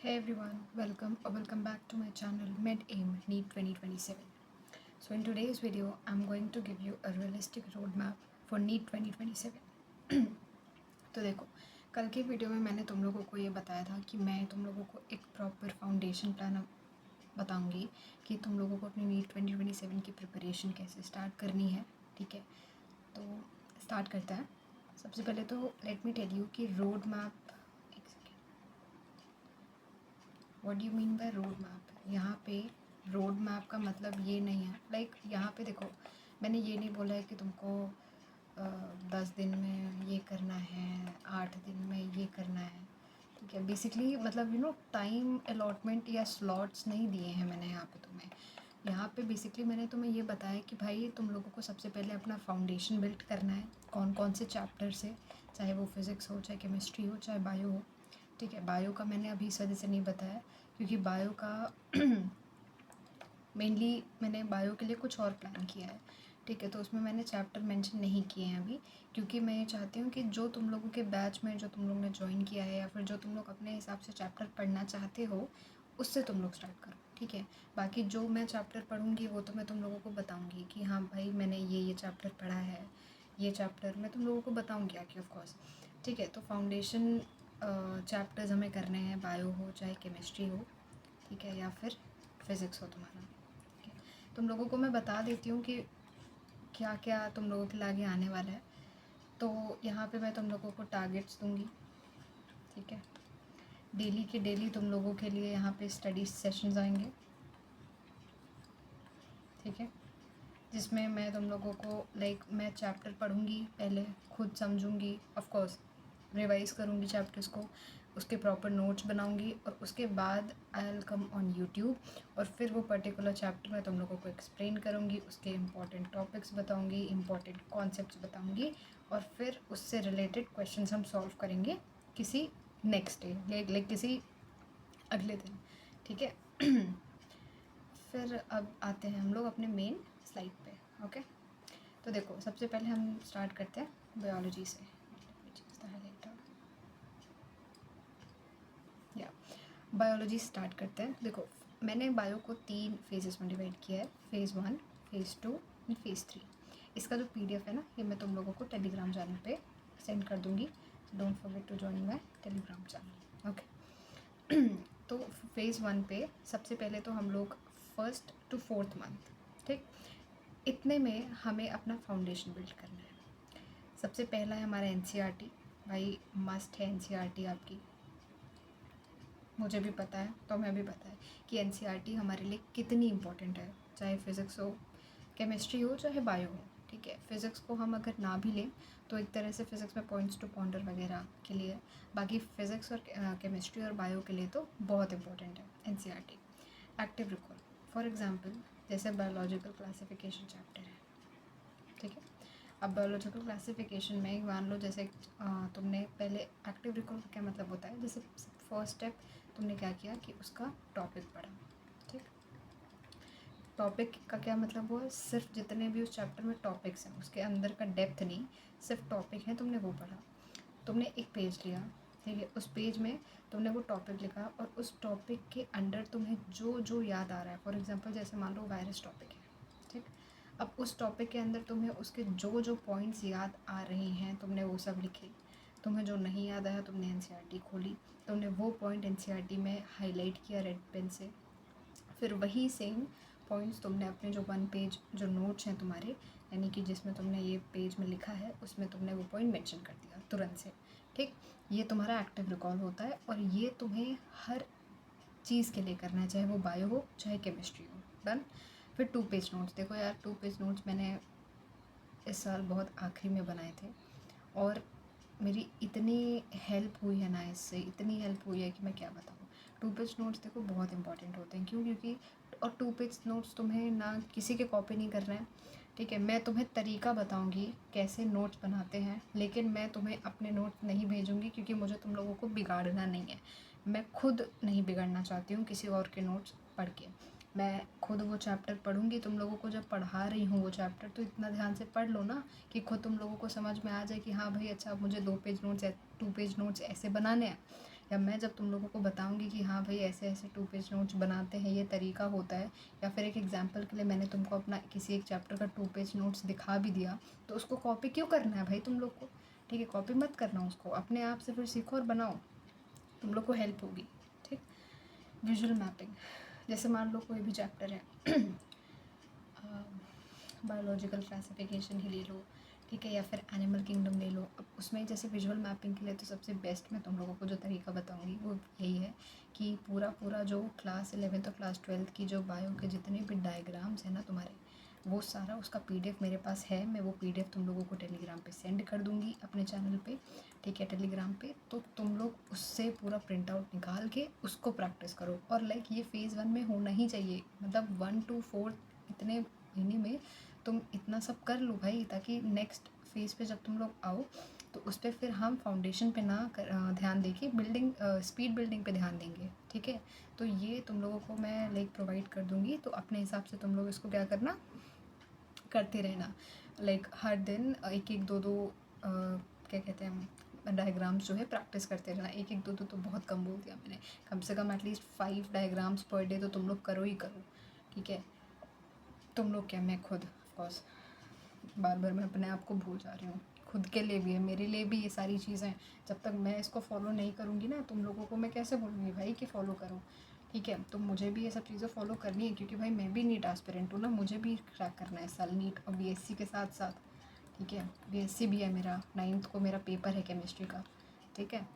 Hey everyone, welcome back to my channel MedAim NEET 2027. So in today's video, I'm going to give you a realistic roadmap for NEET 2027. तो देखो, कल की video में मैंने तुम लोगों को ये बताया था कि मैं तुम लोगों को एक प्रॉपर फाउंडेशन प्लान बताऊंगी कि तुम लोगों को अपनी NEET 2027 की प्रिपरेशन कैसे स्टार्ट करनी है। ठीक है, तो स्टार्ट करता है। सबसे पहले तो लेट मी टेल यू कि road map, what do you mean by road map. यहाँ पे रोड मैप का मतलब ये नहीं है यहाँ पे देखो, मैंने ये नहीं बोला है कि तुमको 10 दिन में ये करना है, 8 दिन में ये करना है। ठीक है, बेसिकली मतलब टाइम अलॉटमेंट या स्लॉट्स नहीं दिए हैं मैंने यहाँ पे तुम्हें। यहाँ पे बेसिकली मैंने तुम्हें ये बताया कि भाई तुम लोगों को सबसे पहले अपना फाउंडेशन बिल्ड करना है, कौन कौन से चैप्टर से, चाहे वो फिज़िक्स हो, चाहे केमिस्ट्री हो, चाहे बायो हो। ठीक है, बायो का मैंने अभी इस वजह से नहीं बताया क्योंकि बायो का मेनली मैंने बायो के लिए कुछ और प्लान किया है। ठीक है, तो उसमें मैंने चैप्टर मेंशन नहीं किए हैं अभी, क्योंकि मैं ये चाहती हूँ कि जो तुम लोगों के बैच में जो तुम लोग ने ज्वाइन किया है या फिर जो तुम लोग अपने हिसाब से चैप्टर पढ़ना चाहते हो उससे तुम लोग स्टार्ट करो। ठीक है, बाकी जो मैं चैप्टर पढ़ूँगी वो तो मैं तुम लोगों को बताऊँगी कि हाँ भाई मैंने ये चैप्टर पढ़ा है, ये चैप्टर मैं तुम लोगों को बताऊँगी आके ऑफकोर्स। ठीक है, तो फाउंडेशन चैप्टर्स हमें करने हैं, बायो हो चाहे केमिस्ट्री हो, ठीक है, या फिर फिज़िक्स हो तुम्हारा। ठीक है, तुम लोगों को मैं बता देती हूँ कि क्या क्या तुम लोगों के लिए आगे आने वाला है। तो यहाँ पे मैं तुम लोगों को टारगेट्स दूँगी। ठीक है, डेली के डेली तुम लोगों के लिए यहाँ पे स्टडी सेशंस आएंगे। ठीक है, जिसमें मैं तुम लोगों को मैं चैप्टर पढ़ूँगी, पहले खुद समझूँगी, ऑफ कोर्स रिवाइज़ करूँगी चैप्टर्स को, उसके प्रॉपर नोट्स बनाऊँगी और उसके बाद I will come on YouTube और फिर वो पर्टिकुलर चैप्टर मैं तुम लोगों को एक्सप्लेन करूँगी, उसके इम्पॉर्टेंट टॉपिक्स बताऊँगी, इम्पॉर्टेंट कॉन्सेप्ट्स बताऊँगी और फिर उससे रिलेटेड क्वेश्चंस हम सॉल्व करेंगे किसी नेक्स्ट डे किसी अगले दिन। ठीक है फिर अब आते हैं हम लोग अपने मेन स्लाइड पे। ओके, तो देखो सबसे पहले हम स्टार्ट करते हैं बायोलॉजी से। या बायोलॉजी स्टार्ट करते हैं। देखो मैंने बायो को 3 फेजेस में डिवाइड किया है, फ़ेज़ 1, फ़ेज़ 2 एंड फ़ेज़ 3। इसका जो PDF है ना, ये मैं तुम लोगों को टेलीग्राम चैनल पे सेंड कर दूँगी। Don't forget to join my Telegram channel. Okay तो फ़ेज़ 1 पे सबसे पहले तो हम लोग 1st to 4th मंथ, ठीक, इतने में हमें अपना फाउंडेशन बिल्ड करना है। सबसे पहला है हमारा NCERT। भाई मस्ट है NCERT आपकी, मुझे भी पता है, तो हमें भी पता है कि NCERT हमारे लिए कितनी इम्पोर्टेंट है, चाहे फिज़िक्स हो, केमिस्ट्री हो, चाहे बायो हो। ठीक है, फ़िज़िक्स को हम अगर ना भी लें तो एक तरह से फ़िज़िक्स में पॉइंट्स टू पॉन्डर वगैरह के लिए, बाकी फ़िज़िक्स और केमिस्ट्री और बायो के लिए तो बहुत इंपॉर्टेंट है NCERT। Active recall for example जैसे बायोलॉजिकल क्लासिफिकेशन चैप्टर है। ठीक है, अब बायोलॉजिकल क्लासिफिकेशन में मान लो जैसे तुमने पहले एक्टिव रिकॉल का क्या मतलब होता है, जैसे फर्स्ट स्टेप तुमने क्या किया कि उसका टॉपिक पढ़ा। ठीक, टॉपिक का क्या मतलब हुआ, सिर्फ जितने भी उस चैप्टर में टॉपिक्स हैं उसके अंदर का डेप्थ नहीं, सिर्फ टॉपिक है, तुमने वो पढ़ा। तुमने एक पेज लिया, ठीक है, उस पेज में तुमने वो टॉपिक लिखा और उस टॉपिक के अंडर तुम्हें जो जो याद आ रहा है, फॉर एग्जांपल जैसे मान लो वायरस टॉपिक है। ठीक, अब उस टॉपिक के अंदर तुम्हें उसके जो जो पॉइंट्स याद आ रहे हैं तुमने वो सब लिखे। तुम्हें जो नहीं याद आया तुमने NCERT खोली, तुमने वो पॉइंट NCERT में हाईलाइट किया रेड पेन से। फिर वही सेम पॉइंट्स तुमने अपने जो 1 पेज जो नोट्स हैं तुम्हारे, यानी कि जिसमें तुमने ये पेज में लिखा है उसमें तुमने वो पॉइंट मेंशन कर दिया तुरंत से। ठीक, ये तुम्हारा एक्टिव रिकॉल होता है और ये तुम्हें हर चीज़ के लिए करना है, चाहे वो बायो हो चाहे केमिस्ट्री हो। डन। फिर 2 पेज नोट्स, देखो यार 2 पेज नोट्स मैंने इस साल बहुत आखिरी में बनाए थे और मेरी इतनी हेल्प हुई है ना, इससे इतनी हेल्प हुई है कि मैं क्या बताऊँ। 2 पेज नोट्स देखो बहुत इंपॉर्टेंट होते हैं, क्यों, क्योंकि और 2 पेज नोट्स तुम्हें ना किसी के कॉपी नहीं करना है। ठीक है, मैं तुम्हें तरीका बताऊंगी कैसे नोट्स बनाते हैं, लेकिन मैं तुम्हें अपने नोट्स नहीं भेजूंगी क्योंकि मुझे तुम लोगों को बिगाड़ना नहीं है। मैं खुद नहीं बिगड़ना चाहती हूँ किसी और के नोट्स पढ़ के। मैं खुद वो चैप्टर पढ़ूंगी, तुम लोगों को जब पढ़ा रही हूँ वो चैप्टर तो इतना ध्यान से पढ़ लो ना कि खुद तुम लोगों को समझ में आ जाए कि हाँ भाई अच्छा मुझे 2 पेज नोट्स 2 पेज नोट्स ऐसे बनाने हैं, या मैं जब तुम लोगों को बताऊंगी कि हाँ भाई ऐसे ऐसे 2 पेज नोट्स बनाते हैं, ये तरीका होता है, या फिर एक एग्जांपल के लिए मैंने तुमको अपना किसी एक चैप्टर का 2 पेज नोट्स दिखा भी दिया, तो उसको कॉपी क्यों करना है भाई तुम लोग को? ठीक है, कॉपी मत करना उसको, अपने आप से फिर सीखो और बनाओ, तुम लोग को हेल्प होगी। ठीक। विजुअल मैपिंग, जैसे मान लो कोई भी चैप्टर है बायोलॉजिकल क्लासिफिकेशन ही ले लो, ठीक है, या फिर एनिमल किंगडम ले लो। अब उसमें जैसे विजुअल मैपिंग के लिए तो सबसे बेस्ट मैं तुम लोगों को जो तरीका बताऊंगी वो यही है कि पूरा जो क्लास 11th और क्लास 12th की जो बायो के जितने भी डायग्राम्स हैं ना तुम्हारे, वो सारा उसका PDF मेरे पास है। मैं वो PDF तुम लोगों को टेलीग्राम पे सेंड कर दूँगी अपने चैनल पे, ठीक है, टेलीग्राम पे। तो तुम लोग उससे पूरा प्रिंट आउट निकाल के उसको प्रैक्टिस करो। और लाइक ये फ़ेज़ 1 में होना ही चाहिए, मतलब 1 to 4 इतने महीने में तुम इतना सब कर लो भाई, ताकि नेक्स्ट फेज़ पे जब तुम लोग आओ तो उस पर फिर हम फाउंडेशन पे ना ध्यान देके बिल्डिंग स्पीड बिल्डिंग पे ध्यान देंगे। ठीक है, तो ये तुम लोगों को मैं लाइक प्रोवाइड कर दूँगी, तो अपने हिसाब से तुम लोग इसको क्या करना, करते रहना। लाइक हर दिन एक एक दो दो क्या कहते हैं डायग्राम्स जो है प्रैक्टिस करते रहना। एक एक दो दो तो बहुत कम बोल दिया मैंने, कम से कम एटलीस्ट 5 डायग्राम्स पर डे तो तुम लोग करो ही करो। ठीक है, तुम लोग क्या, मैं खुद ऑफकोर्स बार बार मैं अपने आप को भूल जा रही हूँ, खुद के लिए भी है, मेरे लिए भी ये सारी चीज़ें। जब तक मैं इसको फॉलो नहीं करूँगी ना, तुम लोगों को मैं कैसे बोलूँगी भाई कि फ़ॉलो करो। ठीक है, तो मुझे भी ये सब चीज़ें फॉलो करनी है, क्योंकि भाई मैं भी नीट एस्पिरेंट हूँ ना, मुझे भी क्रैक करना है इस साल नीट और BSc के साथ साथ। ठीक है, BSc भी है मेरा, 9th को मेरा पेपर है केमिस्ट्री का। ठीक है,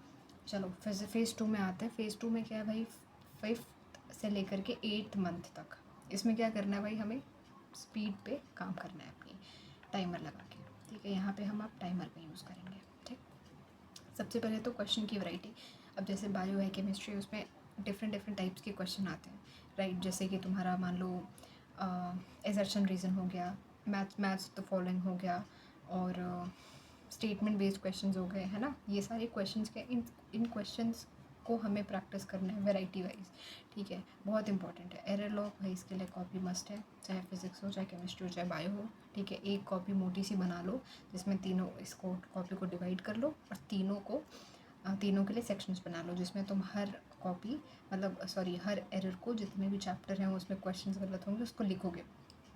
चलो फेज़ 2 में आते हैं। फेज़ 2 में क्या है भाई, 5th से लेकर के 8th मंथ तक इसमें क्या करना है भाई, हमें स्पीड पे काम करना है अपनी, टाइमर लगा के। ठीक है, यहाँ पे हम आप टाइमर का यूज़ करेंगे। ठीक, सबसे पहले तो क्वेश्चन की वैरायटी। अब जैसे बायो है, केमिस्ट्री, उसमें डिफरेंट डिफरेंट टाइप्स के क्वेश्चन आते हैं, राइट। जैसे कि तुम्हारा मान लो एजर्शन रीज़न हो गया, मैथ्स द फॉलोइंग हो गया, और स्टेटमेंट बेस्ड क्वेश्चंस हो गए, है ना। ये सारे क्वेश्चंस के इन क्वेश्चंस को हमें प्रैक्टिस करना है वैरायटी वाइज। ठीक है, बहुत इंपॉर्टेंट है। एरर लॉग भाई इसके लिए कॉपी मस्ट है, चाहे फिजिक्स हो, चाहे केमिस्ट्री हो, चाहे बायो हो। ठीक है, एक कॉपी मोटी सी बना लो जिसमें तीनों इसको कॉपी को डिवाइड कर लो और तीनों के लिए सेक्शंस बना लो, जिसमें तुम हर कॉपी मतलब सॉरी हर एरर को, जितने भी चैप्टर हैं उसमें क्वेश्चंस गलत होंगे उसको लिखोगे।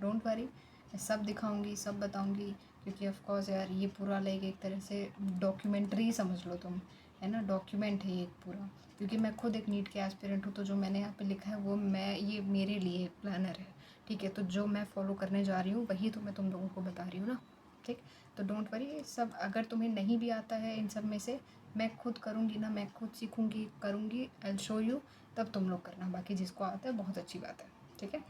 डोंट वरी, मैं सब दिखाऊंगी, सब बताऊंगी, क्योंकि ऑफ कोर्स यार ये पूरा लाइक एक तरह से डॉक्यूमेंट्री समझ लो तुम, है ना, डॉक्यूमेंट है एक पूरा। क्योंकि मैं खुद एक नीट के एस्पिरेंट हूँ, तो जो मैंने यहाँ पे लिखा है वो ये मेरे लिए प्लानर है। ठीक है, तो जो मैं फॉलो करने जा रही हूँ वही तो मैं तुम लोगों को बता रही हूँ ना। ठीक, तो डोंट वरी, सब अगर तुम्हें नहीं भी आता है इन सब में से, मैं खुद करूँगी ना, मैं खुद सीखूँगी, करूँगी, आई विल शो यू, तब तुम लोग करना। बाकी जिसको आता है बहुत अच्छी बात है। ठीक है,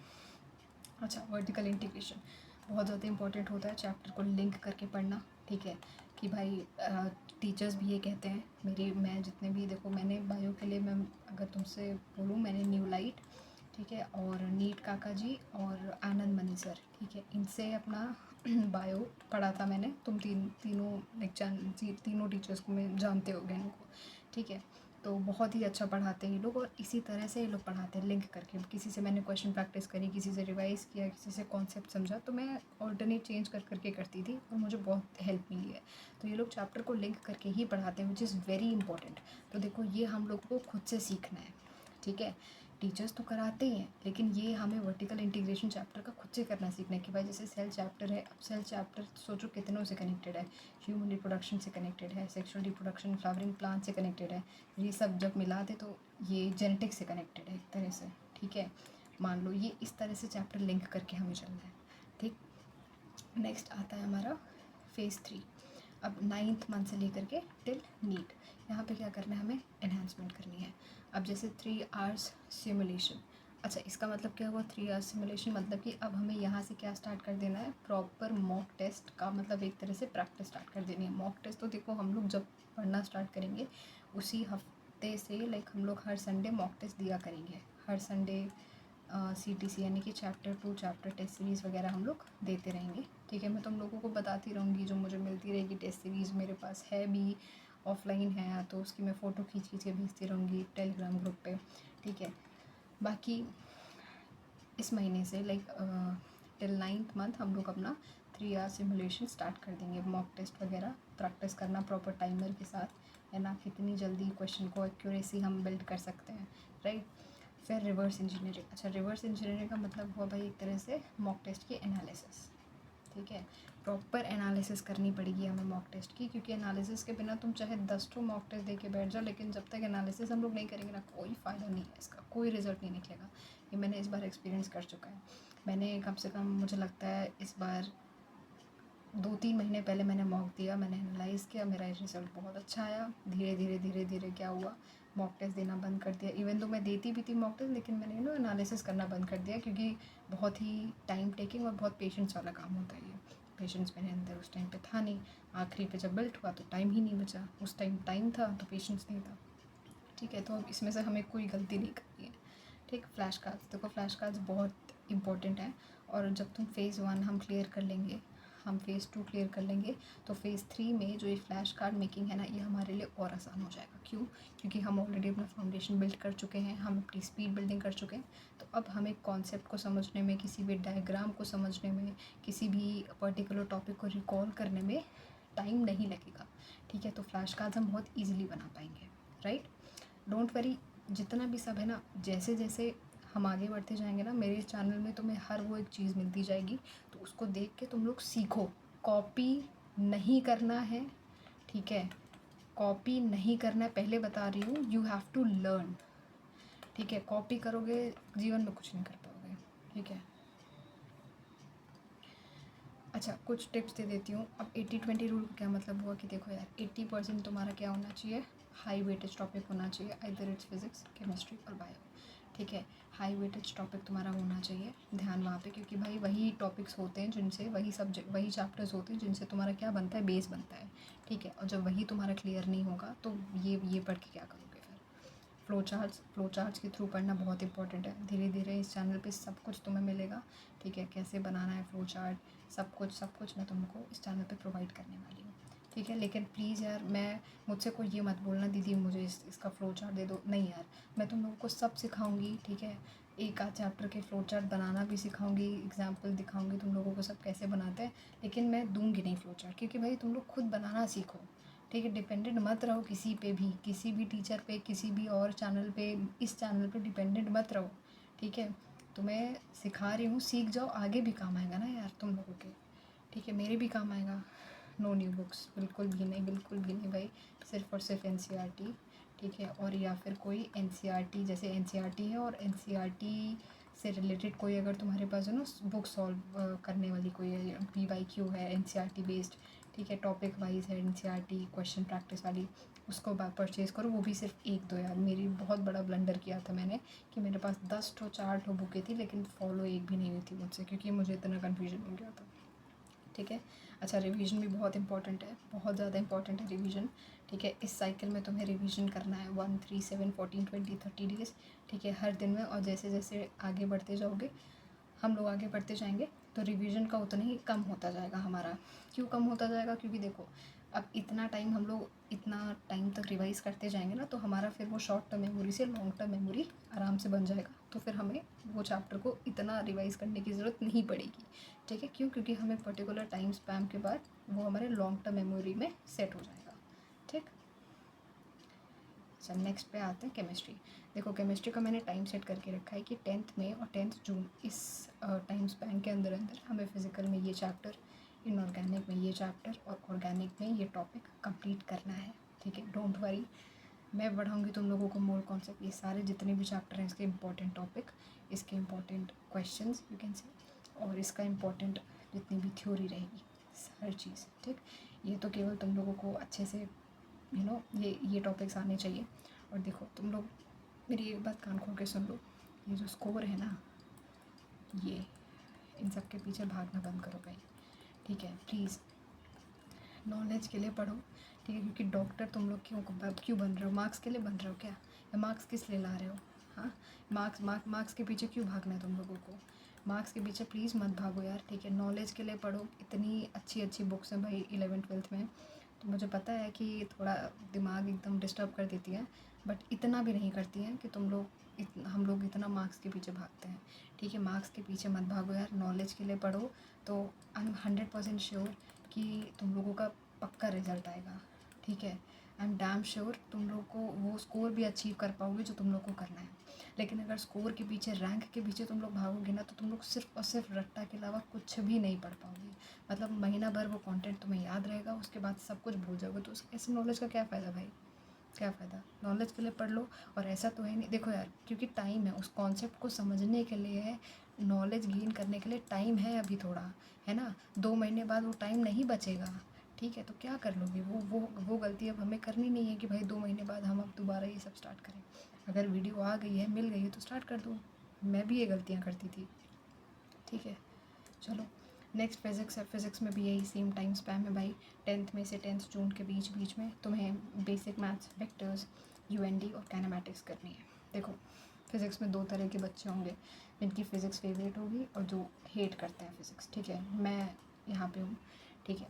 अच्छा, वर्टिकल इंटीग्रेशन बहुत ज़्यादा इंपॉर्टेंट होता है, चैप्टर को लिंक करके पढ़ना। ठीक है, कि भाई टीचर्स भी ये कहते हैं, मैं जितने भी, देखो मैंने बायो के लिए, मैं अगर तुमसे बोलूँ, मैंने न्यू लाइट, ठीक है, और नीट काका जी और आनंद मनी सर, ठीक है, इनसे अपना बायो पढ़ा था मैंने। तुम तीनों टीचर्स को मैं जानते होगे इनको। ठीक है, तो बहुत ही अच्छा पढ़ाते हैं ये लोग, और इसी तरह से ये लोग पढ़ाते हैं लिंक करके। किसी से मैंने क्वेश्चन प्रैक्टिस करी, किसी से रिवाइज़ किया, किसी से कॉन्सेप्ट समझा, तो मैं ऑल्टरनेट चेंज कर करके करती थी और मुझे बहुत हेल्प मिली है। तो ये लोग चैप्टर को लिंक करके ही पढ़ाते हैं, विच इज़ वेरी इंपॉर्टेंट। तो देखो, ये हम लोग को खुद से सीखना है। ठीक है, टीचर्स तो कराते ही हैं, लेकिन ये हमें वर्टिकल इंटीग्रेशन चैप्टर का खुद से करना सीखना है। कि भाई जैसे सेल चैप्टर है, अब सेल चैप्टर सोचो कितनों से कनेक्टेड है, ह्यूमन रिप्रोडक्शन से कनेक्टेड है, सेक्सुअल रिप्रोडक्शन, फ्लावरिंग प्लांट से कनेक्टेड है, ये सब जब मिला दे तो ये जेनेटिक्स से कनेक्टेड है एक तरह से। ठीक है, मान लो ये इस तरह से चैप्टर लिंक करके हमें चलना है। ठीक, नेक्स्ट आता है हमारा फेज़ 3। अब 9th मंथ से लेकर के टिल नीट, यहाँ पे क्या करना है, हमें एनहांसमेंट करनी है। अब जैसे 3 आवर्स सिमुलेशन, अच्छा इसका मतलब क्या हुआ 3 आवर्स सिमुलेशन, मतलब कि अब हमें यहाँ से क्या स्टार्ट कर देना है, प्रॉपर मॉक टेस्ट का, मतलब एक तरह से प्रैक्टिस स्टार्ट कर देनी है। मॉक टेस्ट तो देखो हम लोग जब पढ़ना स्टार्ट करेंगे उसी हफ्ते से, लाइक हम लोग हर संडे मॉक टेस्ट दिया करेंगे, हर संडे CTC यानी कि चैप्टर 2 चैप्टर टेस्ट सीरीज़ वगैरह हम लोग देते रहेंगे। ठीक है, मैं तुम लोगों को बताती रहूँगी, जो मुझे मिलती रहेगी टेस्ट सीरीज़, मेरे पास है भी, ऑफलाइन है, तो उसकी मैं फ़ोटो खींच खींच के भेजती रहूँगी टेलीग्राम ग्रुप पे। ठीक है, बाकी इस महीने से लाइक टिल 9th मंथ हम लोग अपना 3 आवर सिमुलेशन स्टार्ट कर देंगे, मॉक टेस्ट वगैरह प्रैक्टिस करना प्रॉपर टाइमर के साथ, है ना, कितनी जल्दी क्वेश्चन को एक्यूरेसी हम बिल्ड कर सकते हैं, राइट। फिर रिवर्स इंजीनियरिंग। अच्छा, रिवर्स इंजीनियरिंग का मतलब हुआ भाई एक तरह से मॉक टेस्ट की एनालिसिस, ठीक है। प्रॉपर एनालिसिस करनी पड़ेगी हमें मॉक टेस्ट की, क्योंकि एनालिसिस के बिना तुम चाहे 10 ठो मॉक टेस्ट दे के बैठ जाओ, लेकिन जब तक एनालिसिस हम लोग नहीं करेंगे ना, कोई फ़ायदा नहीं है इसका, कोई रिजल्ट नहीं निकलेगा। ये मैंने इस बार एक्सपीरियंस कर चुका है। मैंने कम से कम, मुझे लगता है इस बार 2-3 महीने पहले मैंने मॉक दिया, मैंने एनालाइज़ किया, मेरा रिज़ल्ट बहुत अच्छा आया। धीरे धीरे क्या हुआ, मॉक टेस्ट देना बंद कर दिया। इवन तो मैं देती भी थी मॉक टेस्ट, लेकिन मैंने एनालिसिस करना बंद कर दिया, क्योंकि बहुत ही टाइम टेकिंग और बहुत पेशेंस वाला काम होता है ये। पेशेंस मेरे अंदर उस टाइम पे था नहीं। आखिरी पे जब बिल्ट हुआ तो टाइम ही नहीं बचा। उस टाइम था तो पेशेंस नहीं था, ठीक है। तो अब इसमें से हमें कोई गलती नहीं करनी है, ठीक। फ्लैश कार्ड्स, देखो फ्लैश कार्ड्स बहुत इंपॉर्टेंट है। और जब तुम फ़ेज़ 1 हम क्लियर कर लेंगे, हम फ़ेज़ 2 क्लियर कर लेंगे, तो फ़ेज़ 3 में जो ये फ्लैश कार्ड मेकिंग है ना, ये हमारे लिए और आसान हो जाएगा। क्यों? क्योंकि हम ऑलरेडी अपना फाउंडेशन बिल्ड कर चुके हैं, हम अपनी स्पीड बिल्डिंग कर चुके हैं। तो अब हमें कॉन्सेप्ट को समझने में, किसी भी डायग्राम को समझने में, किसी भी पर्टिकुलर टॉपिक को रिकॉल करने में टाइम नहीं लगेगा, ठीक है। तो फ्लैश कार्ड्स हम बहुत ईजिली बना पाएंगे, राइट। डोंट वरी, जितना भी सब है ना, जैसे जैसे हम आगे बढ़ते जाएंगे ना, मेरे चैनल में तुम्हें हर वो एक चीज़ मिलती जाएगी, तो उसको देख के तुम लोग सीखो। कॉपी नहीं करना है, ठीक है, कॉपी नहीं करना है, पहले बता रही हूँ। यू हैव टू लर्न, ठीक है। कॉपी करोगे जीवन में कुछ नहीं कर पाओगे, ठीक है। अच्छा, कुछ टिप्स दे देती हूँ। अब 80-20 रूल का क्या मतलब हुआ कि देखो यार, 80% तुम्हारा क्या होना चाहिए, हाई वेटेज टॉपिक होना चाहिए, आइदर इट्स फिजिक्स, केमिस्ट्री और बायो, ठीक है। हाई वेटेज टॉपिक तुम्हारा होना चाहिए, ध्यान वहाँ पे, क्योंकि भाई वही टॉपिक्स होते हैं जिनसे, वही सब्जेक्ट, वही चैप्टर्स होते हैं जिनसे तुम्हारा क्या बनता है, बेस बनता है, ठीक है। और जब वही तुम्हारा क्लियर नहीं होगा तो ये पढ़ के क्या करोगे फिर। फ्लो चार्ट्स के थ्रू पढ़ना बहुत इंपॉर्टेंट है। धीरे धीरे इस चैनल पे सब कुछ तुम्हें मिलेगा, ठीक है। कैसे बनाना है फ्लो चार्ट, सब कुछ मैं तुमको इस चैनल पे प्रोवाइड करने वाली हूँ, ठीक है। लेकिन प्लीज़ यार, मुझसे कोई ये मत बोलना दीदी मुझे इसका फ़्लो चार्ट दे दो, नहीं यार। मैं तुम लोगों को सब सिखाऊंगी, ठीक है। एक आध चैप्टर के फ़्लो चार्ट बनाना भी सिखाऊंगी, एग्जाम्पल दिखाऊंगी तुम लोगों को सब कैसे बनाते हैं, लेकिन मैं दूंगी नहीं फ़्लो चार्ट, क्योंकि भाई तुम लोग खुद बनाना सीखो, ठीक है। डिपेंडेंट मत रहो किसी पे भी, किसी भी टीचर पे, किसी भी और चैनल पे, इस चैनल पे डिपेंडेंट मत रहो, ठीक है। तो मैं सिखा रही हूँ, सीख जाओ, आगे भी काम आएगा ना यार तुम लोगों के, ठीक है। मेरे भी काम आएगा। नो न्यू बुक्स, बिल्कुल भी नहीं, बिल्कुल भी नहीं भाई। सिर्फ़ और सिर्फ एनसीईआरटी, ठीक है। और या फिर कोई एनसीईआरटी, जैसे एनसीईआरटी है और एनसीईआरटी से रिलेटेड कोई अगर तुम्हारे पास है ना बुक सॉल्व करने वाली कोई पीवाईक्यू है एनसीईआरटी बेस्ड, ठीक है, टॉपिक वाइज है एनसीईआरटी क्वेश्चन प्रैक्टिस वाली, उसको परचेज़ करो। वो भी सिर्फ 1-2 यार, मेरी बहुत बड़ा ब्लंडर किया था मैंने कि मेरे पास 10 ठो 4 ठो बुकें थी, लेकिन फॉलो एक भी नहीं हुई थी मुझसे, क्योंकि मुझे इतना कन्फ्यूजन हो गया था, ठीक है। अच्छा, रिवीजन भी बहुत इंपॉर्टेंट है, बहुत ज़्यादा इंपॉर्टेंट है रिवीजन, ठीक है। इस साइकिल में तुम्हें रिवीजन करना है 1, 3, 7, 14, 20, 30 डेज़, ठीक है, हर दिन में। और जैसे जैसे आगे बढ़ते जाओगे, हम लोग आगे बढ़ते जाएंगे, तो रिवीजन का उतना ही कम होता जाएगा हमारा। क्यों कम होता जाएगा? क्योंकि देखो, अब इतना टाइम हम लोग इतना टाइम तक रिवाइज़ करते जाएंगे ना, तो हमारा फिर वो शॉर्ट टर्म मेमोरी से लॉन्ग टर्म मेमोरी आराम से बन जाएगा। तो फिर हमें वो चैप्टर को इतना रिवाइज़ करने की ज़रूरत नहीं पड़ेगी, ठीक है। क्यों? क्योंकि हमें पर्टिकुलर टाइम स्पैम के बाद वो हमारे लॉन्ग टर्म मेमोरी में सेट हो जाएगा, ठीक। अच्छा, नेक्स्ट पे आते हैं केमिस्ट्री। देखो, केमिस्ट्री का मैंने टाइम सेट करके रखा है कि 10th में और 10th जून, इस टाइम स्पैन के अंदर अंदर हमें फिज़िकल में ये चैप्टर, इनऑर्गेनिक में ये चैप्टर और ऑर्गेनिक में ये टॉपिक कंप्लीट करना है, ठीक है। डोंट वरी, मैं बढ़ाऊँगी तुम लोगों को मोर कॉन्सेप्ट, ये सारे जितने भी चैप्टर हैं इसके इंपॉर्टेंट टॉपिक, इसके important questions you can say, और इसका इंपॉर्टेंट जितनी भी थ्योरी रहेगी, हर चीज़, ठीक। ये तो केवल तुम लोगों को अच्छे से ये टॉपिक्स आने चाहिए। और देखो तुम लोग मेरी एक बात कान खोल के सुन लो, ये जो स्कोर है ना, ये इन सब के पीछे भागना बंद करो भाई, ठीक है। प्लीज़ नॉलेज के लिए पढ़ो, ठीक है, क्योंकि डॉक्टर तुम लोग क्यों बन रहे हो? मार्क्स के लिए बन रहे हो क्या? या मार्क्स किस लिए ला रहे हो? हाँ, मार्क्स के पीछे क्यों भागना है तुम लोगों को? मार्क्स के पीछे प्लीज़ मत भागो यार, ठीक है। नॉलेज के लिए पढ़ो, इतनी अच्छी अच्छी बुक्स हैं भाई 11th-12th में। तो मुझे पता है कि थोड़ा दिमाग एकदम डिस्टर्ब कर देती है, बट इतना भी नहीं करती हैं कि हम लोग इतना मार्क्स के पीछे भागते हैं, ठीक है। मार्क्स के पीछे मत भागो यार, नॉलेज के लिए पढ़ो, तो आई एम 100% श्योर कि तुम लोगों का पक्का रिजल्ट आएगा, ठीक है। आई एम डैम श्योर तुम लोग को वो स्कोर भी अचीव कर पाओगे जो तुम लोग को करना है। लेकिन अगर स्कोर के पीछे, रैंक के पीछे तुम लोग भागोगे ना, तो तुम लोग सिर्फ और सिर्फ रट्टा के अलावा कुछ भी नहीं पढ़ पाओगे। मतलब महीना भर वो कंटेंट तुम्हें याद रहेगा, उसके बाद सब कुछ भूल जाओगे। तो ऐसे नॉलेज का क्या फ़ायदा भाई, क्या फ़ायदा। नॉलेज के लिए पढ़ लो। और ऐसा तो है नहीं, देखो यार, क्योंकि टाइम है उस कॉन्सेप्ट को समझने के लिए, नॉलेज गेन करने के लिए टाइम है अभी थोड़ा, है ना। 2 महीने बाद वो टाइम नहीं बचेगा, ठीक है। तो क्या कर लोगे, वो गलती अब हमें करनी नहीं है कि भाई 2 महीने बाद हम अब दोबारा ये सब स्टार्ट करें। अगर वीडियो आ गई है, मिल गई है, तो स्टार्ट कर दो। मैं भी ये गलतियाँ करती थी, ठीक है। चलो नेक्स्ट फिज़िक्स है। फिज़िक्स में भी यही सेम टाइम स्पैम है भाई। 10th में से 10th जून के बीच बीच में तुम्हें बेसिक मैथ्स, वेक्टर्स, यूएनडी और काइनेमैटिक्स करनी है। देखो फिज़िक्स में 2 तरह के बच्चे होंगे, जिनकी फ़िज़िक्स फेवरेट होगी और जो हेट करते हैं फ़िज़िक्स, ठीक है। मैं यहाँ पे हूँ, ठीक है।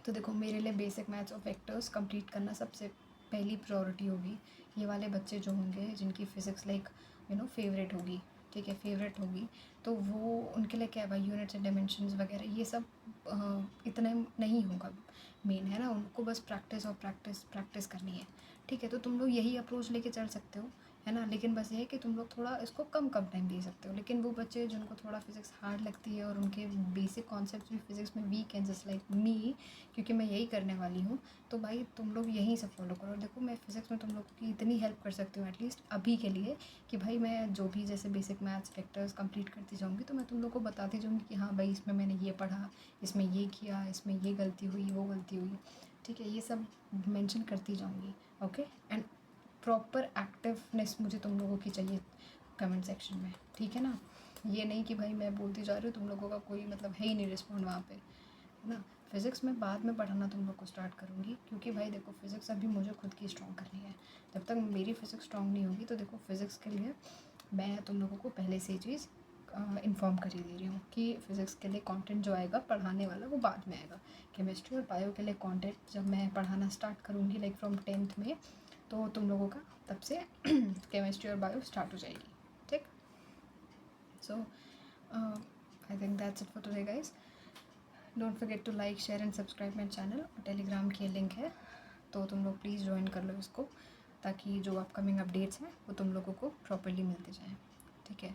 तो देखो मेरे लिए बेसिक मैथ्स और वेक्टर्स कंप्लीट करना सबसे पहली प्रायोरिटी होगी। ये वाले बच्चे जो होंगे जिनकी फ़िज़िक्स लाइक फेवरेट होगी, ठीक है, फेवरेट होगी, तो वो उनके लिए क्या है भाई, यूनिट्स एंड डायमेंशंस वगैरह ये सब इतना नहीं होगा मेन, है ना। उनको बस प्रैक्टिस और प्रैक्टिस प्रैक्टिस करनी है, ठीक है। तो तुम लोग यही अप्रोच लेके चल सकते हो, है ना। लेकिन बस ये है कि तुम लोग थोड़ा इसको कम टाइम दे सकते हो। लेकिन वो बच्चे जिनको थोड़ा फिज़िक्स हार्ड लगती है और उनके बेसिक कॉन्सेप्ट्स भी फिज़िक्स में वीक हैं, जस्ट लाइक मी, क्योंकि मैं यही करने वाली हूँ, तो भाई तुम लोग यही सब फॉलो करो। देखो मैं फ़िज़िक्स में तुम लोग की इतनी हेल्प कर सकती हूँ एटलीस्ट अभी के लिए, कि भाई मैं जो भी जैसे बेसिक मैथ्स वेक्टर्स कंप्लीट करती जाऊँगी, तो मैं तुम लोग को बताती जाऊँगी कि हाँ भाई इसमें मैंने ये पढ़ा, इसमें ये किया, इसमें ये गलती हुई, वो गलती हुई, ठीक है। ये सब मेंशन करती जाऊँगी, ओके। एंड प्रॉपर एक्टिवनेस मुझे तुम लोगों की चाहिए कमेंट सेक्शन में, ठीक है ना। ये नहीं कि भाई मैं बोलती जा रही हूँ, तुम लोगों का कोई मतलब है ही नहीं रिस्पॉन्ड वहाँ पे, है ना। फ़िज़िक्स में बाद में पढ़ाना तुम लोग को स्टार्ट करूँगी, क्योंकि भाई देखो फ़िज़िक्स अभी मुझे खुद की स्ट्रॉन्ग करनी है। जब तक मेरी फ़िज़िक्स स्ट्रॉन्ग नहीं होगी, तो देखो फ़िज़िक्स के लिए मैं तुम लोगों को पहले से ही चीज़ इन्फॉर्म कर ही दे रही हूँ कि फ़िज़िक्स के लिए कंटेंट जो आएगा पढ़ाने वाला वो बाद में आएगा। केमिस्ट्री और बायो के लिए कंटेंट जब मैं पढ़ाना स्टार्ट करूँगी लाइक फ्रॉम 10th में, तो तुम लोगों का तब से केमिस्ट्री और बायो स्टार्ट हो जाएगी, ठीक। So I think that's it for today guys. Don't forget to like, share and subscribe my channel. Telegram की लिंक है, तो तुम लोग प्लीज़ ज्वाइन कर लो इसको, ताकि जो अपकमिंग अपडेट्स हैं वो तुम लोगों को प्रॉपर्ली मिलते जाएँ, ठीक है।